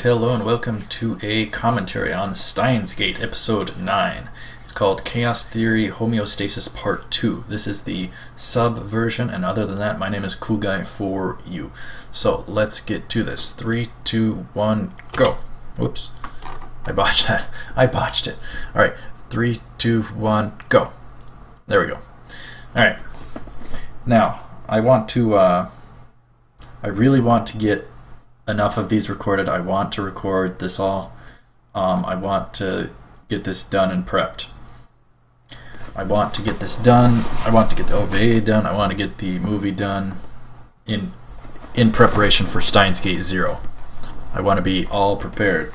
Alright, hello and welcome to a commentary on Steins Gate, Episode 9. It's called Chaos Theory Homeostasis Part 2. This is the sub version, and other than that, my name is Cool Guy for you. So, let's get to this. 3, 2, 1, go! Whoops. I botched that. I botched it. Alright, 3, 2, 1, go! There we go. Alright. Now, I really want to get enough of these recorded. I want to record this all. I want to get this done and prepped. I want to get this done. I want to get the OVA done. I want to get the movie done in preparation for Steins Gate 0. I want to be all prepared.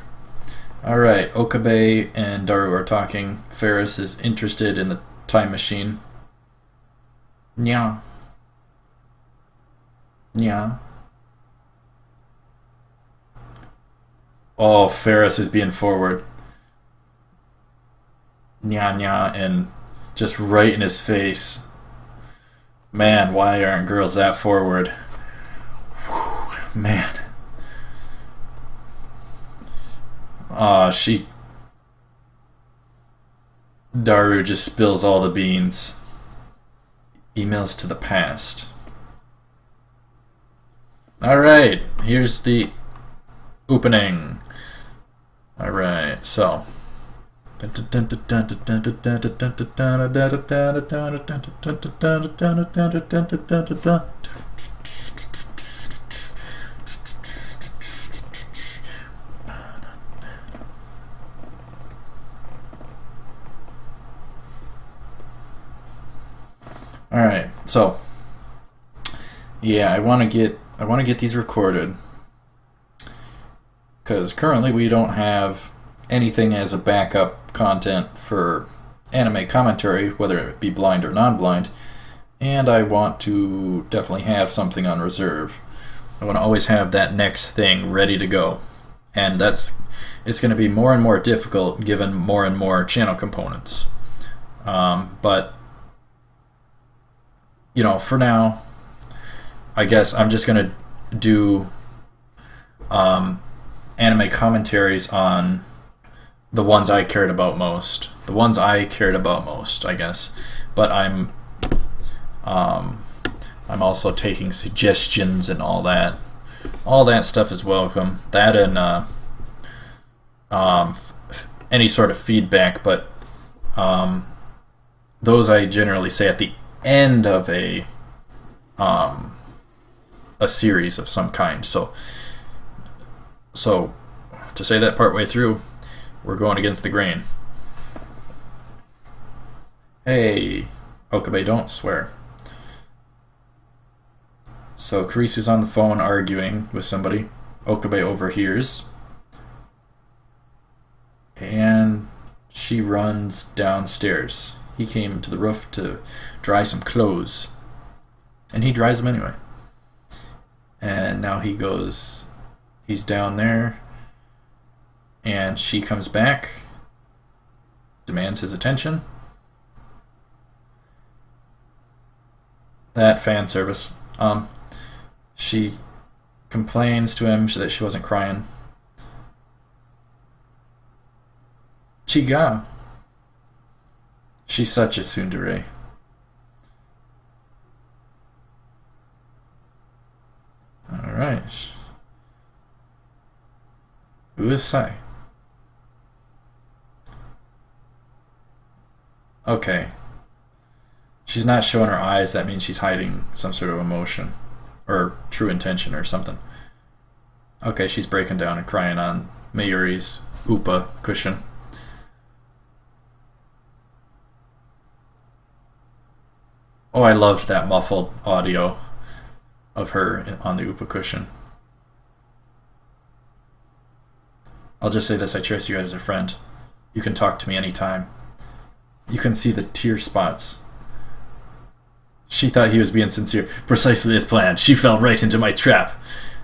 Alright, Okabe and Daru are talking. Faris is interested in the time machine. Nya. Nya. Oh, Faris is being forward. Nya nya, and just right in his face. Man, why aren't girls that forward? Whew, man. Daru just spills all the beans. Emails to the past. Alright, here's the opening. Alright, so. Alright, so yeah, I want to get these recorded, because currently we don't have anything as a backup content for anime commentary, whether it be blind or non-blind, and I want to definitely have something on reserve. I want to always have that next thing ready to go, and it's going to be more and more difficult given more and more channel components. But you know, for now, I guess I'm just going to do anime commentaries on the ones I cared about most. The ones I cared about most, I guess. But I'm also taking suggestions and all that. All that stuff is welcome. That and any sort of feedback, but those I generally say at the end of a series of some kind. So to say that partway through, we're going against the grain. Hey, Okabe, don't swear. So Kurisu's on the phone arguing with somebody. Okabe overhears, and she runs downstairs. He came to the roof to dry some clothes, and he dries them anyway. And now he's down there, and she comes back, demands his attention. That fan service. She complains to him that she wasn't crying. Chiga. She's such a tsundere. Alright. Who is Sai? Okay. She's not showing her eyes, that means she's hiding some sort of emotion. Or true intention or something. Okay, she's breaking down and crying on Mayurii's Upa cushion. Oh, I loved that muffled audio of her on the Upa cushion. I'll just say this, I cherish you as a friend. You can talk to me anytime. You can see the tear spots. She thought he was being sincere. Precisely as planned. She fell right into my trap.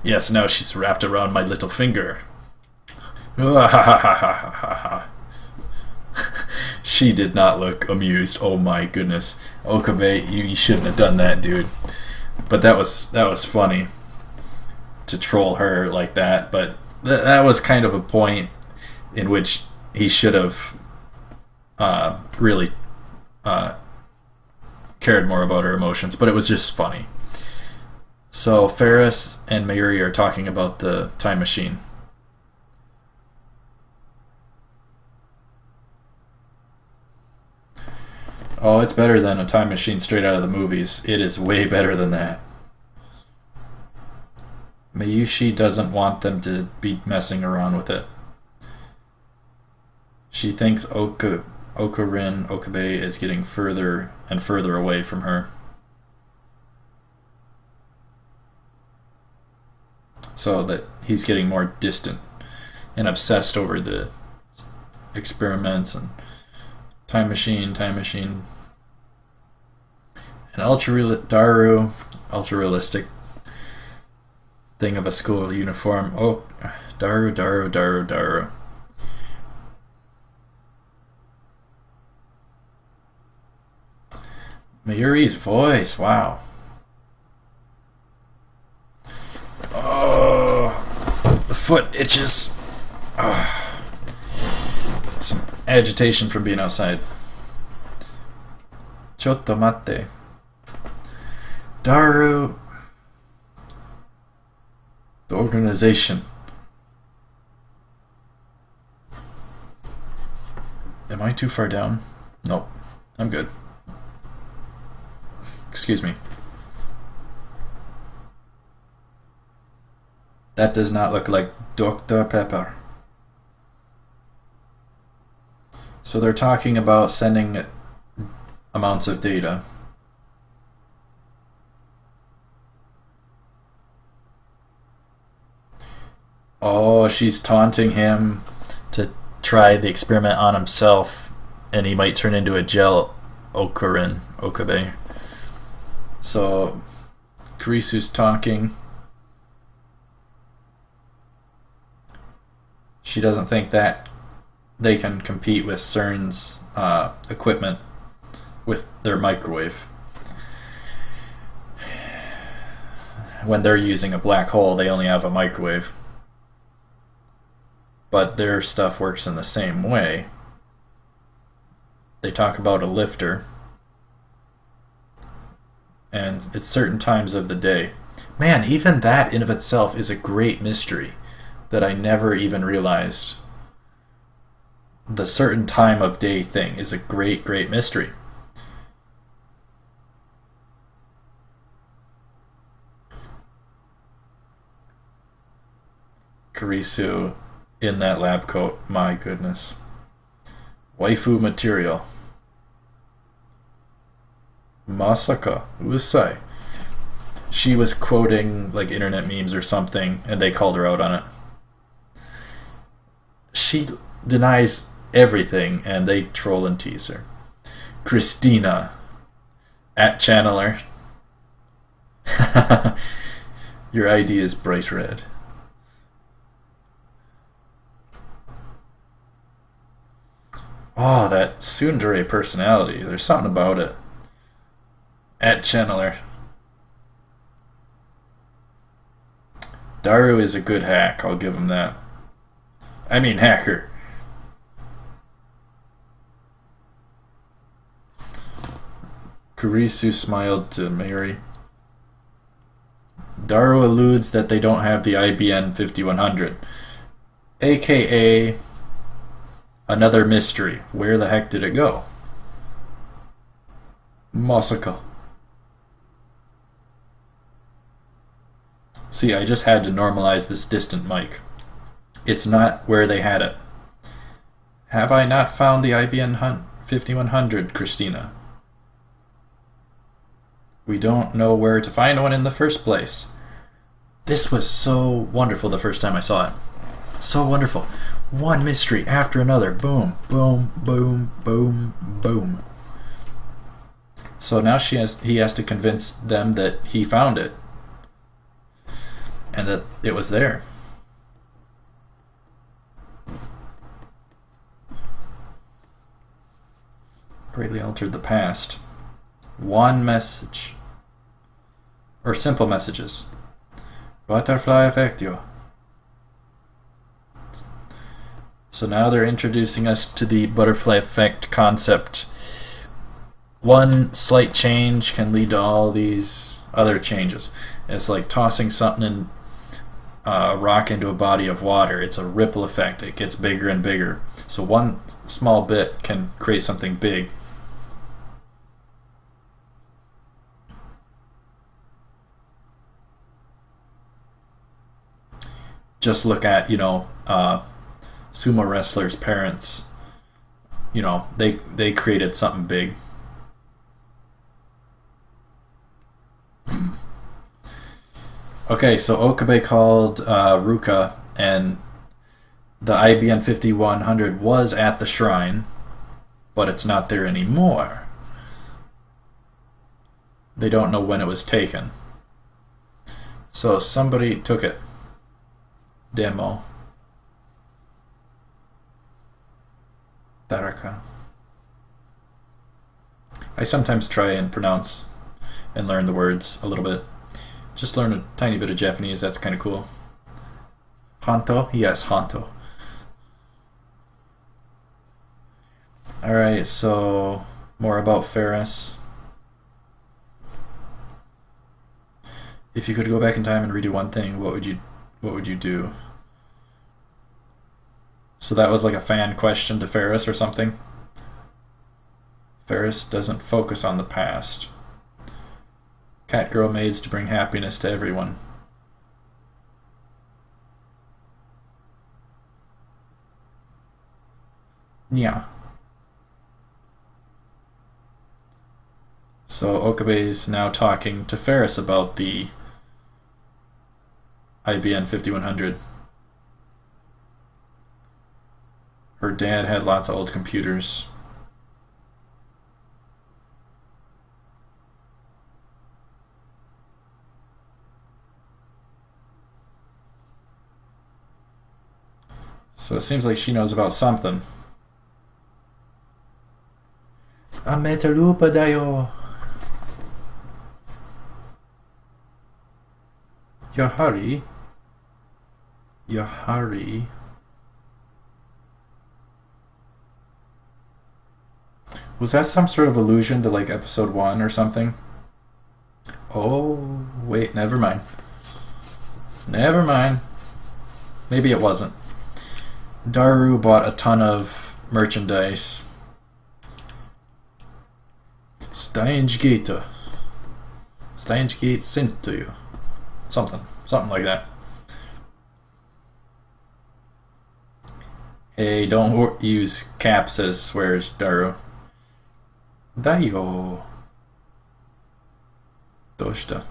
Yes, now she's wrapped around my little finger. She did not look amused. Oh my goodness. Okabe, you shouldn't have done that, dude. But that was funny to troll her like that, but that was kind of a point in which he should have really cared more about her emotions, but it was just funny. So Faris and Mayurii are talking about the time machine. Oh, it's better than a time machine straight out of the movies. It is way better than that. Mayushi doesn't want them to be messing around with it. She thinks Okabe is getting further and further away from her. So that he's getting more distant and obsessed over the experiments and time machine. And Daru, ultra realistic thing of a school uniform. Oh, Daru. Mayuri's voice, wow. Oh, the foot itches. Oh, some agitation from being outside. Chotto matte. Daru. The organization. Am I too far down? Nope. I'm good. Excuse me. That does not look like Dr. Pepper. So they're talking about sending amounts of data. Oh, she's taunting him to try the experiment on himself, and he might turn into a gel Okabe. So Kurisu's talking. She doesn't think that they can compete with SERN's equipment with their microwave. When they're using a black hole, they only have a microwave. But their stuff works in the same way. They talk about a lifter. And it's certain times of the day. Man, even that in of itself is a great mystery that I never even realized. The certain time of day thing is a great mystery. Kurisu in that lab coat, my goodness. Waifu material. Masaka, usai. She was quoting like internet memes or something, and they called her out on it. She denies everything, and they troll and tease her. Christina, at Channeler. Your ID is bright red. Oh, that tsundere personality. There's something about it. At Channeler. Daru is a good hack, I'll give him that. I mean hacker. Kurisu smiled to Mayurii. Daru alludes that they don't have the IBN 5100, aka another mystery. Where the heck did it go? Masaka. See, I just had to normalize this distant mic. It's not where they had it. Have I not found the IBN 5100, Christina? We don't know where to find one in the first place. This was so wonderful the first time I saw it. So wonderful. One mystery after another. Boom, boom, boom, boom, boom. So now he has to convince them that he found it. And that it was there. Greatly altered the past. One message. Or simple messages. Butterfly effect you. So now they're introducing us to the butterfly effect concept. One slight change can lead to all these other changes. It's like tossing something in a rock into a body of water. It's a ripple effect. It gets bigger and bigger. So one small bit can create something big. Just look at, sumo wrestlers' parents. They created something big. Okay, so Okabe called Ruka, and the IBN 5100 was at the shrine, but it's not there anymore. They don't know when it was taken. So somebody took it. Demo. Daraka. I sometimes try and pronounce and learn the words a little bit. Just learn a tiny bit of Japanese, that's kind of cool. Hanto? Yes, Hanto. Alright, so more about Faris. If you could go back in time and redo one thing, what would you do? So that was like a fan question to Faris or something? Faris doesn't focus on the past. Cat girl maids to bring happiness to everyone. Yeah. So Okabe's now talking to Faris about the IBN 5100. Her dad had lots of old computers. So it seems like she knows about something. Ametalupa dayo. Yahari. Was that some sort of allusion to like episode 1 or something? Oh, wait, never mind. Never mind. Maybe it wasn't. Daru bought a ton of merchandise. Steins Gate sent to you. Something like that. Hey, don't use caps as swears, Daru. Dayo. Doshita.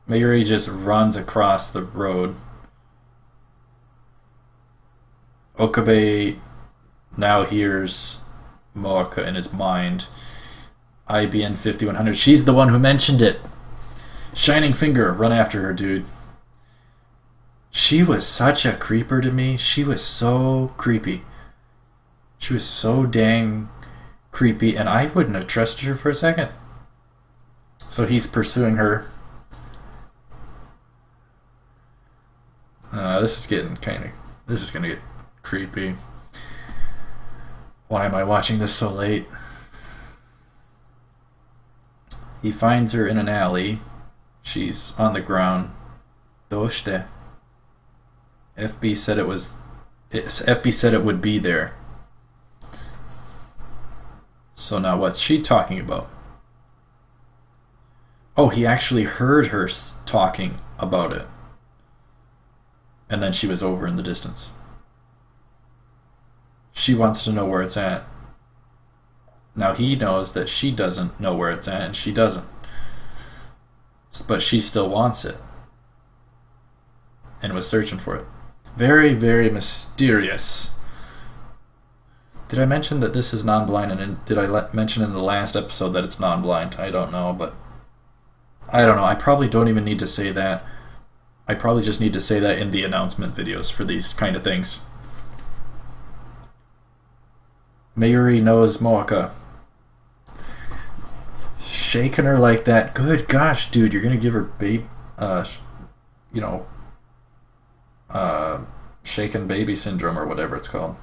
Mayurii just runs across the road. Okabe now hears Moeka in his mind. IBN 5100. She's the one who mentioned it. Shining finger. Run after her, dude. She was such a creeper to me. She was so creepy. She was so dang creepy, and I wouldn't have trusted her for a second. So he's pursuing her. This is gonna get creepy. Why am I watching this so late? He finds her in an alley. She's on the ground. Doshite. FB said it would be there. So now what's she talking about? Oh, he actually heard her talking about it. And then she was over in the distance. She wants to know where it's at. Now he knows that she doesn't know where it's at, and she doesn't. But she still wants it. And was searching for it. Very, very mysterious. Did I mention that this is non-blind? And did I mention in the last episode that it's non-blind? I don't know, but... I don't know. I probably don't even need to say that. I probably just need to say that in the announcement videos for these kind of things. Mayurii knows Moeka. Shaking her like that. Good gosh, dude, you're gonna give her Shaken baby syndrome or whatever it's called.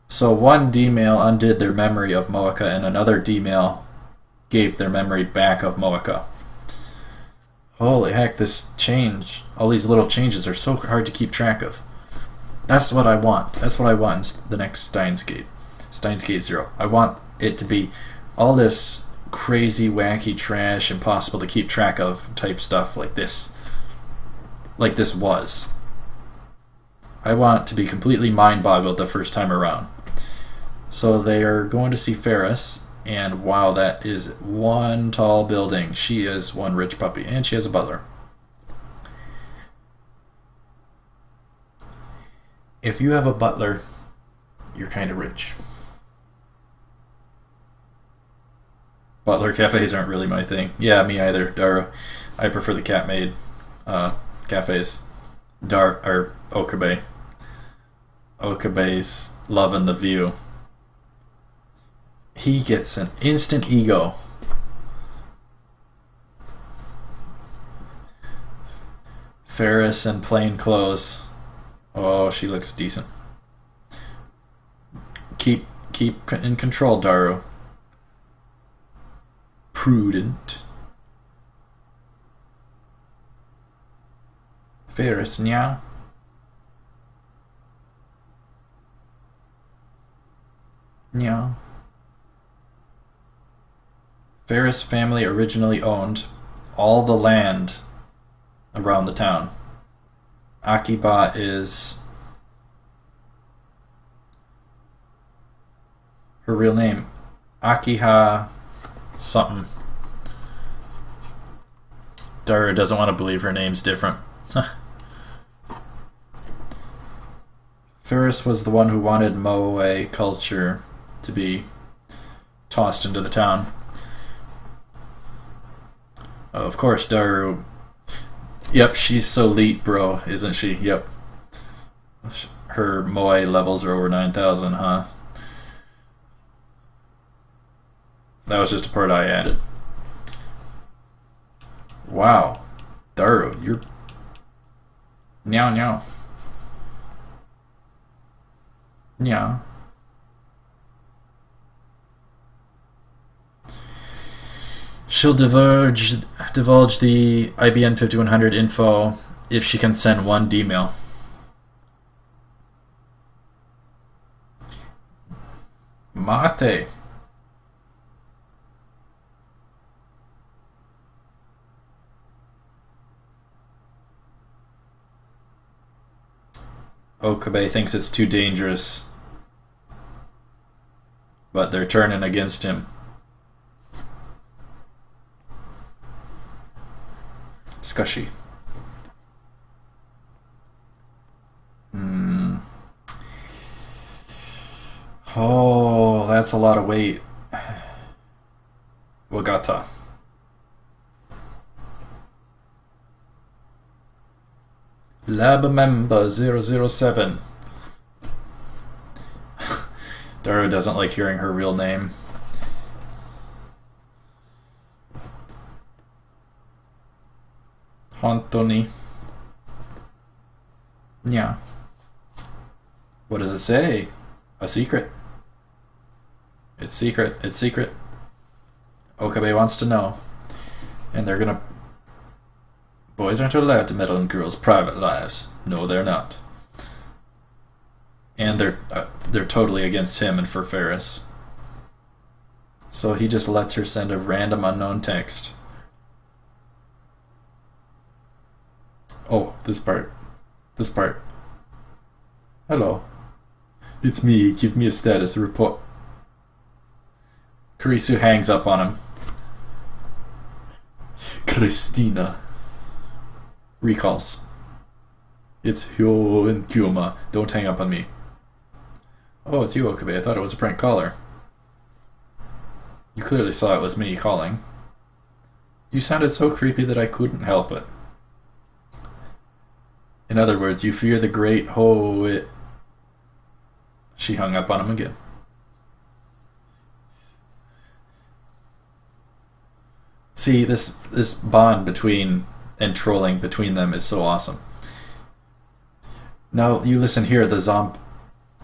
So one D-mail undid their memory of Moeka, and another D-mail gave their memory back of Moeka. Holy heck, this change, all these little changes are so hard to keep track of. That's what I want. That's what I want in the next Steins Gate. Steins Gate 0. I want it to be all this crazy, wacky trash, impossible to keep track of type stuff like this. Like this was. I want to be completely mind-boggled the first time around. So they are going to see Faris, and wow, that is one tall building. She is one rich puppy, and she has a butler. If you have a butler, you're kind of rich. Butler cafes aren't really my thing. Yeah, me either, Daru. I prefer the cat-made cafes. Okabe. Okabe's loving the view. He gets an instant ego. Faris in plain clothes. Oh, she looks decent. Keep in control, Daru. Prudent. Faris, nya. Nya. Faris family originally owned all the land around the town. Akiba is her real name. Akiha something. Daru doesn't want to believe her name's different. Faris was the one who wanted Moe culture to be tossed into the town. Of course, Daru. Yep, she's so elite, bro, isn't she? Yep. Her Moe levels are over 9,000, huh? That was just a part I added. Wow. Daru, you're... Meow, meow. Yeah. She'll divulge the IBN 5100 info if she can send one D-mail. Mate. Okabe thinks it's too dangerous, but they're turning against him. Scushy. Oh, that's a lot of weight. Wagata. Lab member 007. Daru doesn't like hearing her real name. Hontoni. Yeah. What does it say? A secret. It's secret. It's secret. Okabe wants to know. And they're gonna... Boys aren't allowed to meddle in girls' private lives. No, they're not. And they're totally against him and for Faris. So he just lets her send a random unknown text. Oh, this part. This part. Hello. It's me. Give me a status report. Kurisu hangs up on him. Christina. Recalls. It's hououin and kyouma. Don't hang up on me. Oh, it's you, Okabe. I thought it was a prank caller. You clearly saw it was me calling. You sounded so creepy that I couldn't help it. In other words, you fear the great hououin. She hung up on him again. See, this bond between and trolling between them is so awesome. Now, you listen here, the zomb...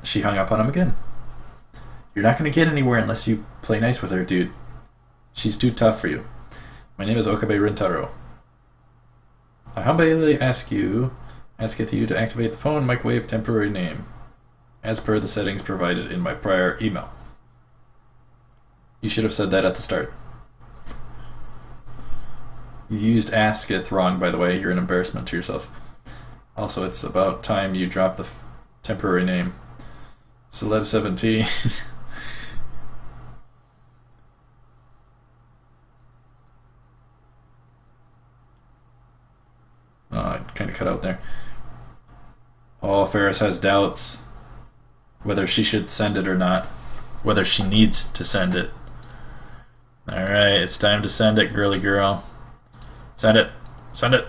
She hung up on him again. You're not going to get anywhere unless you play nice with her, dude. She's too tough for you. My name is Okabe Rintaro. I humbly asketh you to activate the phone microwave temporary name, as per the settings provided in my prior email. You should have said that at the start. You used asketh wrong, by the way. You're an embarrassment to yourself. Also, it's about time you drop the temporary name. Celeb 17. Oh, I kind of cut out there. Oh, Faris has doubts whether she should send it or not. Whether she needs to send it. Alright, it's time to send it, girly girl. Send it. Send it.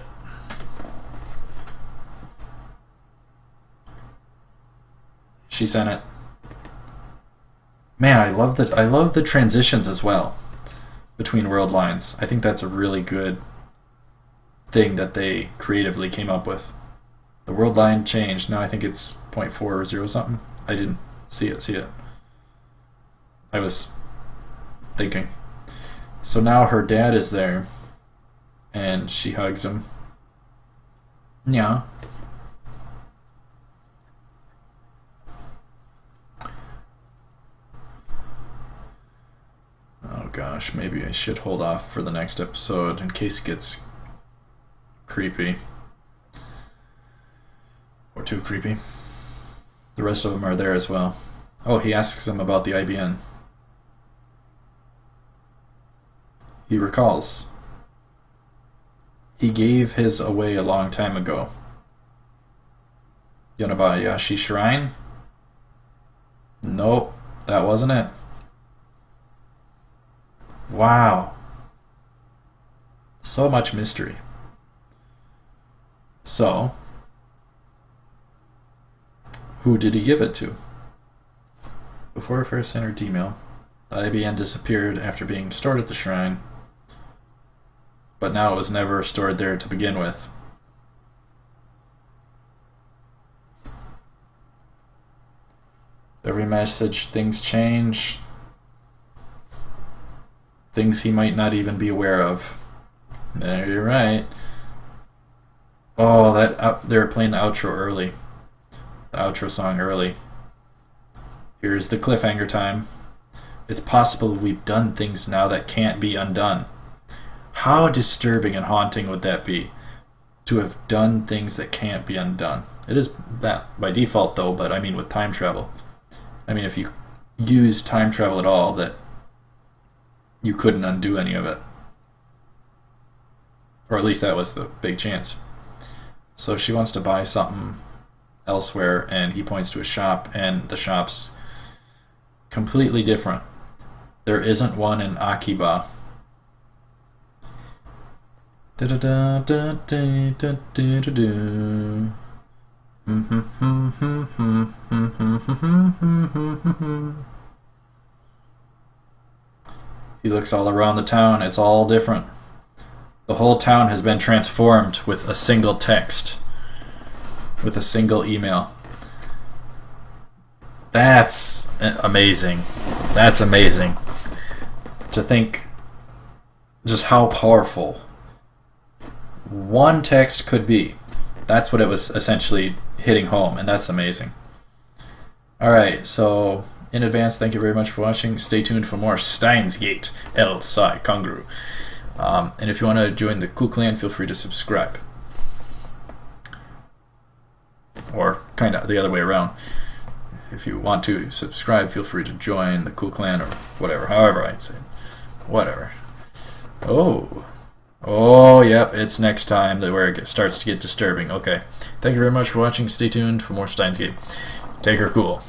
She sent it. Man, I love the transitions as well between world lines. I think that's a really good thing that they creatively came up with. The world line changed. Now I think it's 0.4 or 0 something. I didn't see it. I was thinking. So now her dad is there and she hugs him. Yeah. Oh gosh, maybe I should hold off for the next episode in case it gets creepy. Or too creepy. The rest of them are there as well. Oh, he asks him about the IBN. He recalls. He gave his away a long time ago. Yonabayashi Shrine? Nope, that wasn't it. Wow. So much mystery. So, who did he give it to? Before first entered email, the IBN disappeared after being stored at the shrine, but now it was never stored there to begin with. Every message, things change. Things he might not even be aware of. There, you're right. Oh, they were playing the outro early. The outro song early. Here's the cliffhanger time. It's possible we've done things now that can't be undone. How disturbing and haunting would that be? To have done things that can't be undone. It is that by default though, but I mean with time travel. I mean if you use time travel at all, that you couldn't undo any of it. Or at least that was the big chance. So she wants to buy something elsewhere, and he points to a shop, and the shop's completely different. There isn't one in Akiba. He looks all around the town. It's all different. The whole town has been transformed with a single text. With a single email. That's amazing. That's amazing. To think just how powerful one text could be. That's what it was essentially hitting home, and that's amazing. Alright, so in advance, thank you very much for watching. Stay tuned for more Steins Gate El Sai Kanguru. And if you want to join the Cool Clan, feel free to subscribe. Or kind of the other way around. If you want to subscribe, feel free to join the Cool Clan or whatever. However I say it. Whatever. Oh, yep, it's next time where it starts to get disturbing. Okay. Thank you very much for watching. Stay tuned for more Steins Gate. Take her cool.